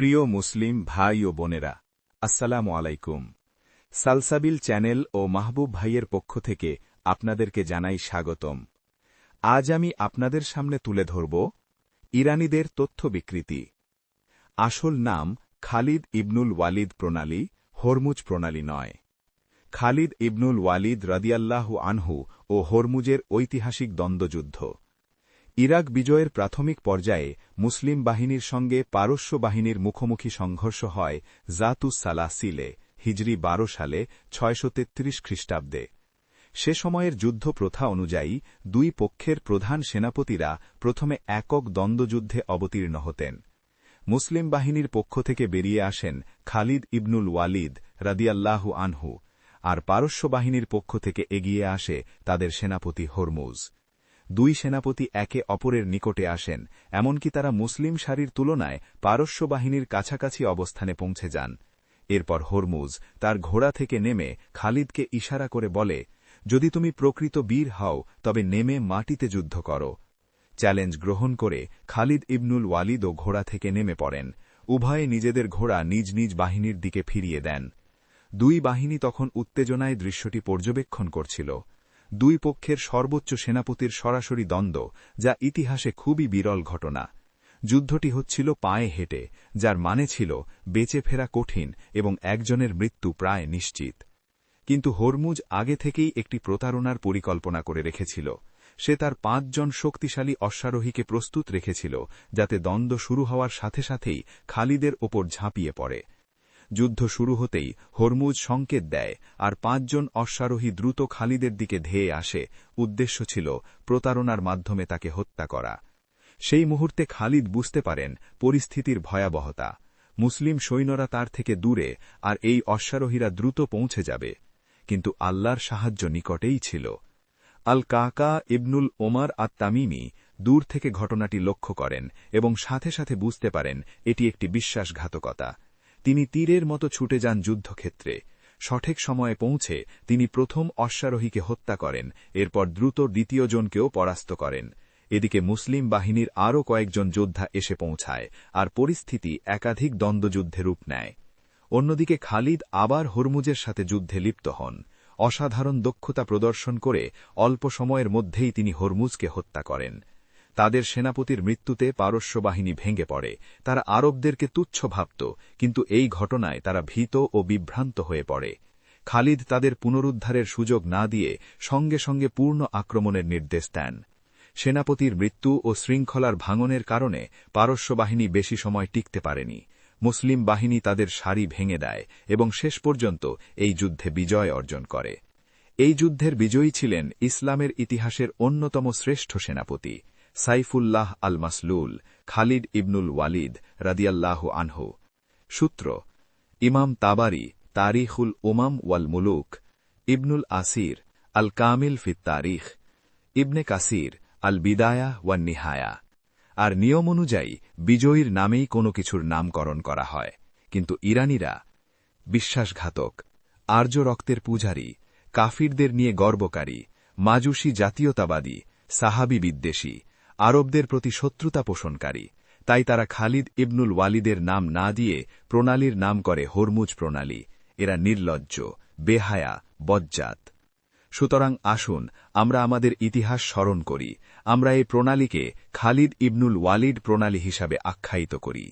প্রিয় মুসলিম ভাই ও বোনেরা, আসসালামু আলাইকুম। সালসাবিল চ্যানেল ও মাহবুব ভাইয়ের পক্ষ থেকে আপনাদেরকে জানাই স্বাগতম। আজ আমি আপনাদের সামনে তুলে ধরব ইরানীদের তথ্য বিকৃতি। আসল নাম খালিদ ইবনুল ওয়ালিদ প্রণালী, হরমুজ প্রণালী নয়। খালিদ ইবনুল ওয়ালিদ রাদিয়াল্লাহু আনহু ও হরমুজের ঐতিহাসিক দ্বন্দ্বযুদ্ধ। ইরাক বিজয়ের প্রাথমিক পর্যায়ে মুসলিম বাহিনীর সঙ্গে পারস্য বাহিনীর মুখোমুখি সংঘর্ষ হয় জাতুস সালাসিলে, হিজরি ১২ সালে ৬৩৩ খ্রিস্টাব্দে। সে সময়ের যুদ্ধ প্রথা অনুযায়ী দুই পক্ষের প্রধান সেনাপতিরা প্রথমে একক দ্বন্দ্বযুদ্ধে অবতীর্ণ হতেন। মুসলিম বাহিনীর পক্ষ থেকে বেরিয়ে আসেন খালিদ ইবনুল ওয়ালিদ রাদিয়াল্লাহু আনহু, আর পারস্য বাহিনীর পক্ষ থেকে এগিয়ে আসে তাদের সেনাপতি হরমুজ। দুই সেনাপতি একে অপরের নিকটে আসেন, এমনকি তারা মুসলিম সারির তুলনায় পারস্য বাহিনীর কাছাকাছি অবস্থানে পৌঁছে যান। এরপর হরমুজ তার ঘোড়া থেকে নেমে খালিদকে ইশারা করে বলে, যদি তুমি প্রকৃত বীর হও তবে নেমে মাটিতে যুদ্ধ করো। চ্যালেঞ্জ গ্রহণ করে খালিদ ইবনুল ওয়ালিদও ঘোড়া থেকে নেমে পড়েন। উভয়ে নিজেদের ঘোড়া নিজ নিজ বাহিনীর দিকে ফিরিয়ে দেন। দুই বাহিনী তখন উত্তেজনায় দৃশ্যটি পর্যবেক্ষণ করছিল। দুই পক্ষের সর্বোচ্চ সেনাপতির সরাসরি দ্বন্দ্ব, যা ইতিহাসে খুবই বিরল ঘটনা। যুদ্ধটি হচ্ছিল পায়ে হেঁটে, যার মানে ছিল বেঁচে ফেরা কঠিন এবং একজনের মৃত্যু প্রায় নিশ্চিত। কিন্তু হরমুজ আগে থেকেই একটি প্রতারণার পরিকল্পনা করে রেখেছিল। সে তার ৫ জন শক্তিশালী অশ্বারোহীকে প্রস্তুত রেখেছিল, যাতে দ্বন্দ্ব শুরু হওয়ার সাথে সাথেই খালিদের ওপর ঝাঁপিয়ে পড়ে। যুদ্ধ শুরু হতেই হরমুজ সংকেত দেয়, আর ৫ জন অশ্বারোহী দ্রুত খালিদের দিকে ধেয়ে আসে। উদ্দেশ্য ছিল প্রতারণার মাধ্যমে তাকে হত্যা করা। সেই মুহূর্তে খালিদ বুঝতে পারেন পরিস্থিতির ভয়াবহতা। মুসলিম সৈন্যরা তার থেকে দূরে, আর এই অশ্বারোহীরা দ্রুত পৌঁছে যাবে। কিন্তু আল্লাহর সাহায্য নিকটেই ছিল। আল কাকা ইবনুল ওমর আত-তামিমি দূর থেকে ঘটনাটি লক্ষ্য করেন এবং সাথে সাথে বুঝতে পারেন এটি একটি বিশ্বাসঘাতকতা। তিনি তীরের মতো ছুটে যান যুদ্ধক্ষেত্রে। সঠিক সময়ে পৌঁছে তিনি প্রথম অশ্বারোহীকে হত্যা করেন, এরপর দ্রুত দ্বিতীয় জনকেও পরাস্ত করেন। এদিকে মুসলিম বাহিনীর আরও কয়েকজন যোদ্ধা এসে পৌঁছায়, আর পরিস্থিতি একাধিক দ্বন্দ্বযুদ্ধে রূপ নেয়। অন্যদিকে খালিদ আবার হরমুজের সাথে যুদ্ধে লিপ্ত হন। অসাধারণ দক্ষতা প্রদর্শন করে অল্প সময়ের মধ্যেই তিনি হরমুজকে হত্যা করেন। তাদের সেনাপতির মৃত্যুতে পারস্য বাহিনী ভেঙে পড়ে। তারা আরবদেরকে তুচ্ছ ভাবত, কিন্তু এই ঘটনায় তারা ভীত ও বিভ্রান্ত হয়ে পড়ে। খালিদ তাদের পুনরুদ্ধারের সুযোগ না দিয়ে সঙ্গে সঙ্গে পূর্ণ আক্রমণের নির্দেশ দেন। সেনাপতির মৃত্যু ও শৃঙ্খলার ভাঙনের কারণে পারস্য বাহিনী বেশি সময় টিকতে পারেনি। মুসলিম বাহিনী তাদের সারি ভেঙে দেয় এবং শেষ পর্যন্ত এই যুদ্ধে বিজয় অর্জন করে। এই যুদ্ধের বিজয়ী ছিলেন ইসলামের ইতিহাসের অন্যতম শ্রেষ্ঠ সেনাপতি সাইফুল্লাহ আল মাসলুল, খালিদ ইবনুল ওয়ালিদ রাদিয়াল্লাহু আনহু। সূত্র: ইমাম তাবারি, তারিখুল উমাম ওয়াল মুলুক, ইবনুল আসির, আল কামিল ফিত তারিখ, ইবনে কাসির, আল বিদায়া ওয়ান নিহায়া। আর নিয়ম অনুযায়ী বিজয়ীর নামেই কোনো কিছুর নামকরণ করা হয়। কিন্তু ইরানীরা বিশ্বাসঘাতক, আর্য রক্তের পূজারী, কাফিরদের নিয়ে গর্বকারী, মাজুসি জাতীয়তাবাদী, সাহাবি বিদ্বেষী, আরবদের প্রতি শত্রুতা পোষণকারী। তাই তারা খালিদ ইবনুল ওয়ালিদের নাম না দিয়ে প্রণালীর নাম করে হরমুজ প্রণালী। এরা নির্লজ্জ, বেহায়া, বজ্জাত। সুতরাং আসুন আমরা আমাদের ইতিহাস স্মরণ করি। আমরা এই প্রণালীকে খালিদ ইবনুল ওয়ালিদ প্রণালী হিসাবে আখ্যায়িত করি।